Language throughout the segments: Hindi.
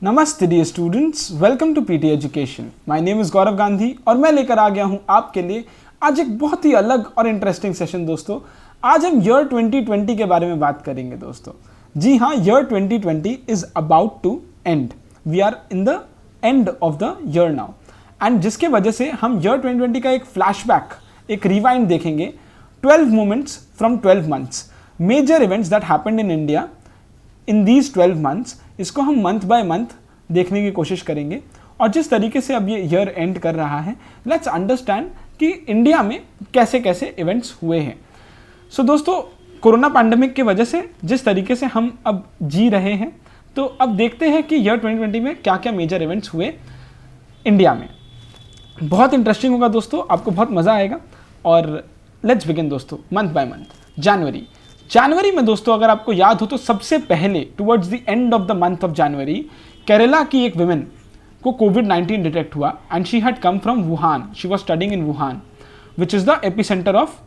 नमस्ते dear students, welcome to PT education. My name is Gaurav Gandhi और मैं लेकर आ गया हूं आपके लिए आज एक बहुत ही अलग और इंटरेस्टिंग सेशन। दोस्तों, आज हम ईयर 2020 के बारे में बात करेंगे। दोस्तों जी हाँ, year 2020 is about to end. We are in the end of the year now, and जिसके वजह से हम ईयर 2020 का एक फ्लैशबैक, एक रिवाइंड देखेंगे। 12 moments from 12 months, major events that happened in India in these 12 months. इसको हम मंथ बाय मंथ देखने की कोशिश करेंगे, और जिस तरीके से अब ये ईयर एंड कर रहा है, लेट्स अंडरस्टैंड कि इंडिया में कैसे कैसे इवेंट्स हुए हैं। सो दोस्तों, कोरोना पैंडेमिक की वजह से जिस तरीके से हम अब जी रहे हैं, तो अब देखते हैं कि ईयर 2020 में क्या क्या मेजर इवेंट्स हुए इंडिया में। बहुत इंटरेस्टिंग होगा दोस्तों, आपको बहुत मज़ा आएगा। और लेट्स बिगिन दोस्तों, मंथ बाय मंथ। जनवरी में दोस्तों, अगर आपको याद हो तो सबसे पहले towards the end of the month of January, Kerala की एक विमेन को कोविड-19 डिटेक्ट हुआ, and she had come from Wuhan. She was studying in Wuhan, which is the epicentre of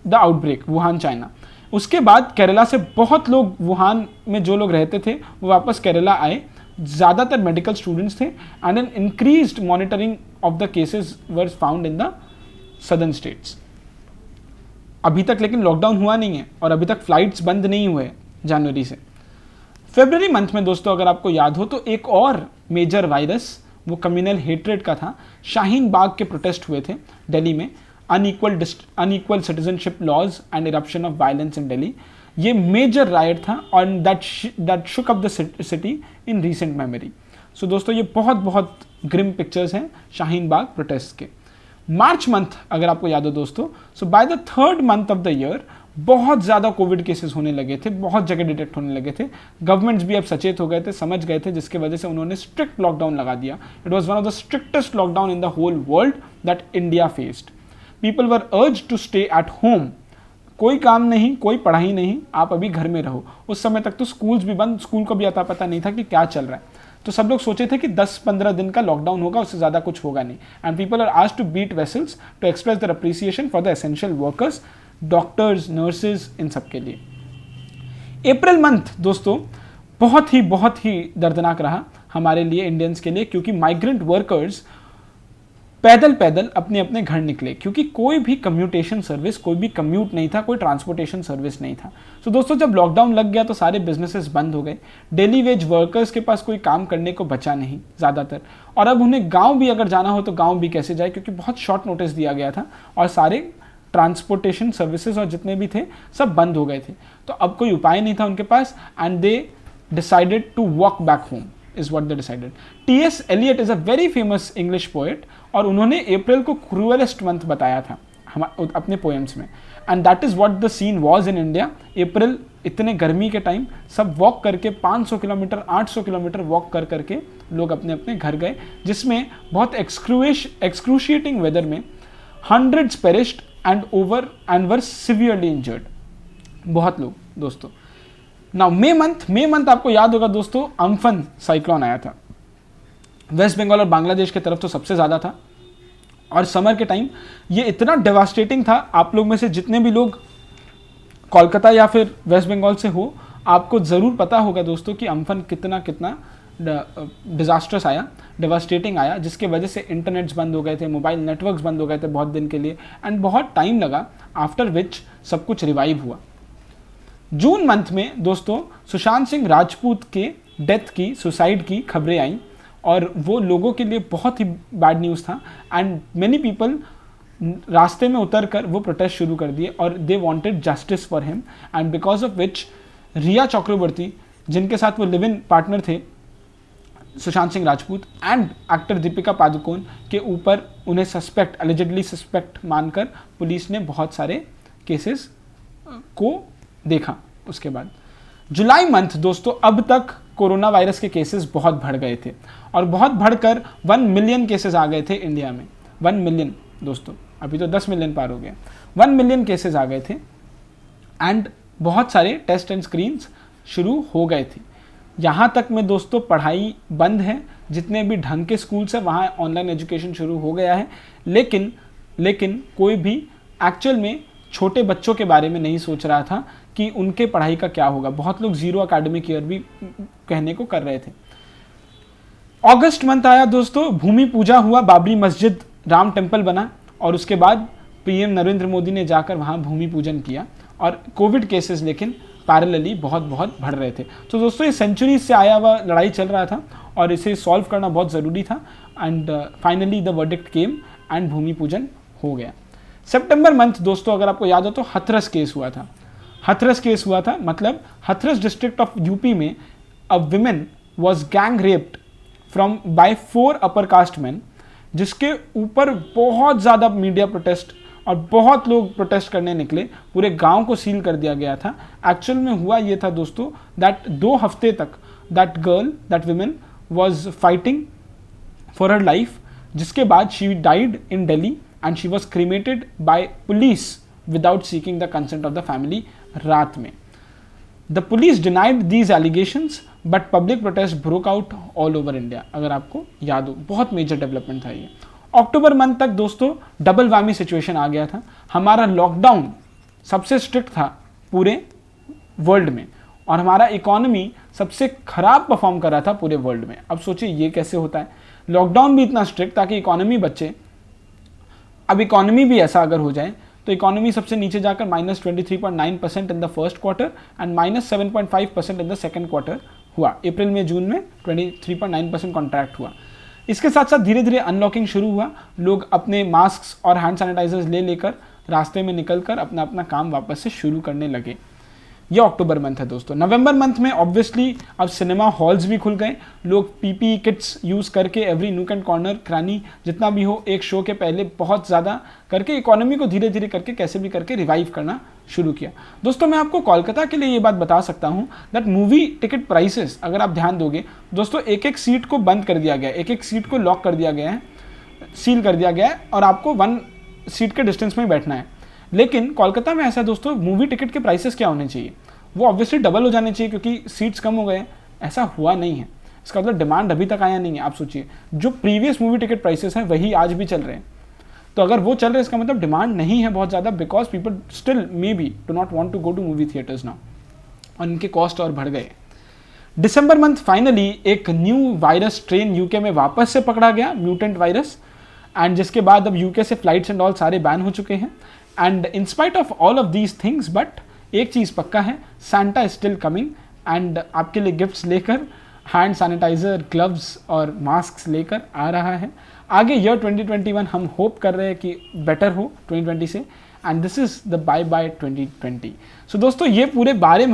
the outbreak, Wuhan China. उसके बाद केरला से बहुत लोग, वुहान में जो लोग रहते थे वो वापस केरला आए। ज़्यादातर मेडिकल स्टूडेंट्स थे, and an increased monitoring of the cases were found in the southern states. अभी तक लेकिन लॉकडाउन हुआ नहीं है, और अभी तक फ्लाइट्स बंद नहीं हुए जनवरी से। फरवरी मंथ में दोस्तों, अगर आपको याद हो तो एक और मेजर वायरस, वो कम्युनल हेट्रेड का था। शाहीन बाग के प्रोटेस्ट हुए थे दिल्ली में, unequal citizenship laws and eruption of violence in Delhi. ये मेजर राइट था, और that shook up the city in recent memory. So दोस्तों, ये बहुत ग्रिम पिक्चर्स हैं शाहीन बाग प्रोटेस्ट के। मार्च मंथ अगर आपको याद हो दोस्तों, so by the third month of the year बहुत ज़्यादा कोविड केसेस होने लगे थे, बहुत जगह डिटेक्ट होने लगे थे। गवर्नमेंट्स भी अब सचेत हो गए थे, समझ गए थे, जिसकी वजह से उन्होंने स्ट्रिक्ट लॉकडाउन लगा दिया। It was one of the strictest lockdown in the whole world that India faced. People were urged to stay at home. कोई काम नहीं, कोई पढ़ाई नहीं, आप अभी घर में रहो। उस समय तक तो स्कूल्स भी बंद, स्कूल को भी अता पता नहीं था कि क्या चल रहा है। तो सब लोग सोचे थे कि 10-15 दिन का लॉकडाउन होगा, उससे ज़्यादा कुछ होगा नहीं। And people are asked to beat vessels to express their appreciation for the essential workers, doctors, nurses, इन सब के लिए। अप्रैल मंथ दोस्तों बहुत ही दर्दनाक रहा हमारे लिए, इंडियंस के लिए, क्योंकि माइग्रेंट वर्कर्स पैदल अपने अपने घर निकले, क्योंकि कोई भी कम्यूटेशन सर्विस, कोई भी कम्यूट नहीं था, कोई ट्रांसपोर्टेशन सर्विस नहीं था। तो दोस्तों, जब लॉकडाउन लग गया तो सारे बिजनेसेस बंद हो गए। डेली वेज वर्कर्स के पास कोई काम करने को बचा नहीं ज़्यादातर, और अब उन्हें गांव भी अगर जाना हो तो गांव भी कैसे जाए, क्योंकि बहुत शॉर्ट नोटिस दिया गया था, और सारे ट्रांसपोर्टेशन सर्विसेज और जितने भी थे सब बंद हो गए थे। तो अब कोई उपाय नहीं था उनके पास, and they decided to walk back home is what they decided. T.S. Eliot is a very famous English poet, और उन्होंने अप्रैल को cruelest month बताया था अपने पोएम्स में, and that is what the scene was in India. अप्रैल, इतने गर्मी के टाइम सब वॉक करके 500 किलोमीटर 800 किलोमीटर वॉक करके लोग अपने अपने घर गए, जिसमें बहुत excruciating वेदर में hundreds perished and were severely injured. बहुत लोग दोस्तों। नाउ मई मंथ आपको याद होगा दोस्तों, अम्फन साइक्लोन आया था। वेस्ट बंगाल और बांग्लादेश की तरफ तो सबसे ज़्यादा था, और समर के टाइम ये इतना डेवास्टेटिंग था। आप लोग में से जितने भी लोग कोलकाता या फिर वेस्ट बंगाल से हो, आपको ज़रूर पता होगा दोस्तों कि अम्फन कितना डिजास्टर्स आया, डेवास्टेटिंग आया, जिसके वजह से इंटरनेट्स बंद हो गए थे, मोबाइल नेटवर्क्स बंद हो गए थे बहुत दिन के लिए, एंड बहुत टाइम लगा, आफ्टर विच सब कुछ रिवाइव हुआ। जून मंथ में दोस्तों सुशांत सिंह राजपूत के डेथ की, सुसाइड की खबरें आई, और वो लोगों के लिए बहुत ही बैड न्यूज़ था, एंड मेनी पीपल रास्ते में उतर कर वो प्रोटेस्ट शुरू कर दिए, और they wanted justice for him, and because of which Rhea Chakraborty, जिनके साथ वो लिव इन पार्टनर थे सुशांत सिंह राजपूत, एंड एक्टर दीपिका पादुकोण के ऊपर उन्हें एलिजिडली सस्पेक्ट मानकर पुलिस ने बहुत सारे केसेस को देखा। उसके बाद जुलाई मंथ दोस्तों, अब तक कोरोना वायरस के केसेस बहुत बढ़ गए थे, और बहुत बढ़कर 1 मिलियन केसेस आ गए थे इंडिया में। 1 मिलियन दोस्तों, अभी तो 10 मिलियन पार हो गया। 1 मिलियन केसेस आ गए थे, एंड बहुत सारे टेस्ट एंड स्क्रीन्स शुरू हो गए थे। यहाँ तक में दोस्तों पढ़ाई बंद है, जितने भी ढंग के स्कूल्स हैं वहाँ ऑनलाइन एजुकेशन शुरू हो गया है, लेकिन कोई भी एक्चुअल में छोटे बच्चों के बारे में नहीं सोच रहा था कि उनके पढ़ाई का क्या होगा। बहुत लोग जीरो एकेडमिक ईयर भी कहने को कर रहे थे। अगस्त मंथ आया दोस्तों, भूमि पूजा हुआ, बाबरी मस्जिद राम टेम्पल बना और उसके बाद पीएम नरेंद्र मोदी ने जाकर वहाँ भूमि पूजन किया और कोविड केसेस लेकिन पैरेलली बहुत बढ़ रहे थे। तो दोस्तों ये सेंचुरी से आया हुआ लड़ाई चल रहा था और इसे सॉल्व करना बहुत ज़रूरी था and finally the verdict came and भूमि पूजन हो गया। सितंबर मंथ दोस्तों अगर आपको याद हो तो हथरस केस हुआ था। हथरस केस हुआ था मतलब हथरस डिस्ट्रिक्ट ऑफ यूपी में a women was gang raped from by 4 upper caste man, जिसके ऊपर बहुत ज़्यादा मीडिया प्रोटेस्ट और बहुत लोग प्रोटेस्ट करने निकले, पूरे गांव को सील कर दिया गया था। एक्चुअल में हुआ ये था दोस्तों दैट 2 हफ्ते तक that women was fighting for her life, जिसके बाद she died in Delhi and she was cremated by police without seeking the consent of the family रात में। The police denied these allegations but public protest broke out all over India, अगर आपको याद हो बहुत मेजर डेवलपमेंट था ये। अक्टूबर मंथ तक दोस्तों डबल वामी सिचुएशन आ गया था। हमारा लॉकडाउन सबसे स्ट्रिक्ट था पूरे वर्ल्ड में और हमारा इकोनॉमी सबसे खराब परफॉर्म कर रहा था पूरे वर्ल्ड में। अब सोचिए ये कैसे होता है, लॉकडाउन भी इतना स्ट्रिक्ट ताकि इकोनॉमी बचे। अब इकोनॉमी भी ऐसा अगर हो जाए तो इकोनॉमी सबसे नीचे जाकर -23.9% in the first quarter and -7.5% in the second quarter हुआ। अप्रैल में जून में 23.9% कॉन्ट्रैक्ट हुआ। इसके साथ साथ धीरे धीरे अनलॉकिंग शुरू हुआ, लोग अपने मास्क और हैंड सैनिटाइजर्स लेकर रास्ते में निकलकर अपना अपना काम वापस से शुरू करने लगे। ये अक्टूबर मंथ है दोस्तों। नवंबर मंथ में ऑब्वियसली अब सिनेमा हॉल्स भी खुल गए, लोग पीपीई किट्स यूज़ करके एवरी नूक एंड कॉर्नर क्रानी जितना भी हो एक शो के पहले बहुत ज़्यादा करके इकोनॉमी को धीरे धीरे करके कैसे भी करके रिवाइव करना शुरू किया। दोस्तों मैं आपको कोलकाता के लिए ये बात बता सकता हूँ दैट मूवी टिकट प्राइसेस अगर आप ध्यान दोगे दोस्तों, एक सीट को बंद कर दिया गया है, एक सीट को लॉक कर दिया गया है, सील कर दिया गया है और आपको 1 सीट के डिस्टेंस में ही बैठना है। लेकिन कोलकाता में ऐसा दोस्तों, मूवी टिकट के प्राइसेस क्या होने चाहिए, वो ऑब्वियसली डबल हो जाने चाहिए क्योंकि सीट्स कम हो गए। ऐसा हुआ नहीं है, इसका मतलब डिमांड अभी तक आया नहीं है। आप सोचिए जो प्रीवियस मूवी टिकट प्राइसेस हैं वही आज भी चल रहे हैं, तो अगर वो चल रहे हैं इसका मतलब डिमांड नहीं है बहुत ज़्यादा, because people still may be do not want to go to movie theaters now और इनके कॉस्ट और बढ़ गए। दिसंबर मंथ फाइनली एक न्यू वायरस ट्रेन यूके में वापस से पकड़ा गया, म्यूटेंट वायरस, एंड जिसके बाद अब यूके से फ्लाइट्स एंड ऑल सारे बैन हो चुके हैं। And in spite of all of these things but एक चीज़ पक्का है, Santa is still coming and आपके लिए गिफ्ट्स लेकर हैंड सैनिटाइजर, ग्लव्स और मास्क लेकर आ रहा है। आगे ईयर 2021 हम होप कर रहे हैं कि बेटर हो 2020 से, and this is the bye bye 2020। So दोस्तों ये पूरे 12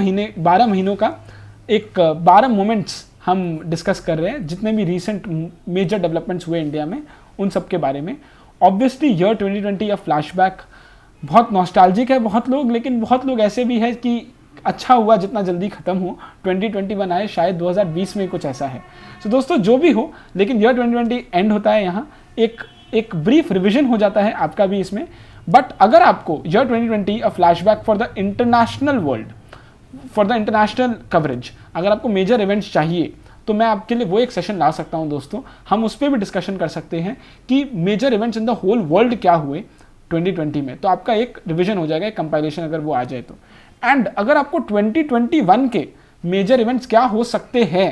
महीनों का एक 12 मोमेंट्स हम डिस्कस कर रहे हैं, जितने भी रिसेंट मेजर डेवलपमेंट्स हुए इंडिया में उन सब के बारे में। ऑब्वियसली ईयर 2020 या फ्लैशबैक बहुत नॉस्टैल्जिक है बहुत लोग, लेकिन बहुत लोग ऐसे भी है कि अच्छा हुआ जितना जल्दी ख़त्म हो 2021 आए, शायद 2020 में कुछ ऐसा है। तो दोस्तों जो भी हो, लेकिन ईयर 2020 एंड होता है यहाँ, एक ब्रीफ रिविजन हो जाता है आपका भी इसमें। बट अगर आपको year 2020 a flashback for the international world, for the international coverage, अगर आपको मेजर इवेंट्स चाहिए तो मैं आपके लिए वो एक सेशन ला सकता हूँ दोस्तों, हम उस पर भी डिस्कशन कर सकते हैं कि major events in the whole world क्या हुए 2020 में, तो आपका एक रिवीजन हो जाएगा, एक कंपाइलेशन अगर वो आ जाए तो। एंड अगर आपको 2021 के मेजर इवेंट्स क्या हो सकते हैं,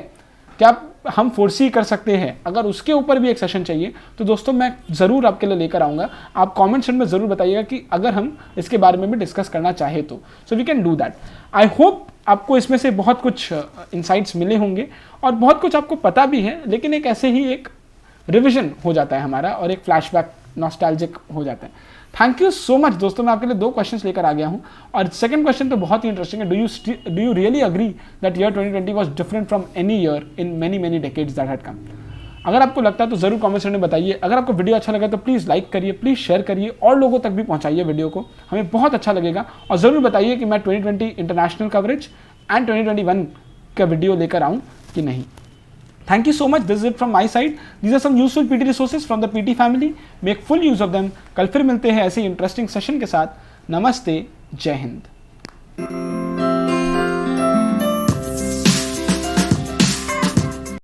क्या हम फोर्सी कर सकते हैं, अगर उसके ऊपर भी एक सेशन चाहिए तो दोस्तों मैं ज़रूर आपके लिए लेकर आऊँगा। आप कमेंट सेक्शन में ज़रूर बताइएगा कि अगर हम इसके बारे में भी डिस्कस करना चाहे तो, so we can do that. I hope आपको इसमें से बहुत कुछ इंसाइट्स मिले होंगे और बहुत कुछ आपको पता भी है, लेकिन एक ऐसे ही एक रिविजन हो जाता है हमारा और एक फ्लैशबैक नॉस्टैल्जिक हो जाता है। थैंक यू सो मच दोस्तों, मैं आपके लिए 2 क्वेश्चंस लेकर आ गया हूं और सेकंड क्वेश्चन तो बहुत ही इंटरेस्टिंग है। Do you really agree that year 2020 was different from any year in many decades that had come? अगर आपको लगता है तो जरूर कमेंट सेक्शन में बताइए। अगर आपको वीडियो अच्छा लगा तो प्लीज़ लाइक करिए, प्लीज़ शेयर करिए और लोगों तक भी पहुंचाइए वीडियो को, हमें बहुत अच्छा लगेगा। और ज़रूर बताइए कि मैं 2020 इंटरनेशनल कवरेज एंड 2021 का वीडियो लेकर आऊँ कि नहीं। Thank you so much. This is it from my side. These are some useful PT resources from the PT family. Make full use of them. कल फिर मिलते हैं ऐसे इंटरेस्टिंग सेशन के साथ। नमस्ते, जय हिंद।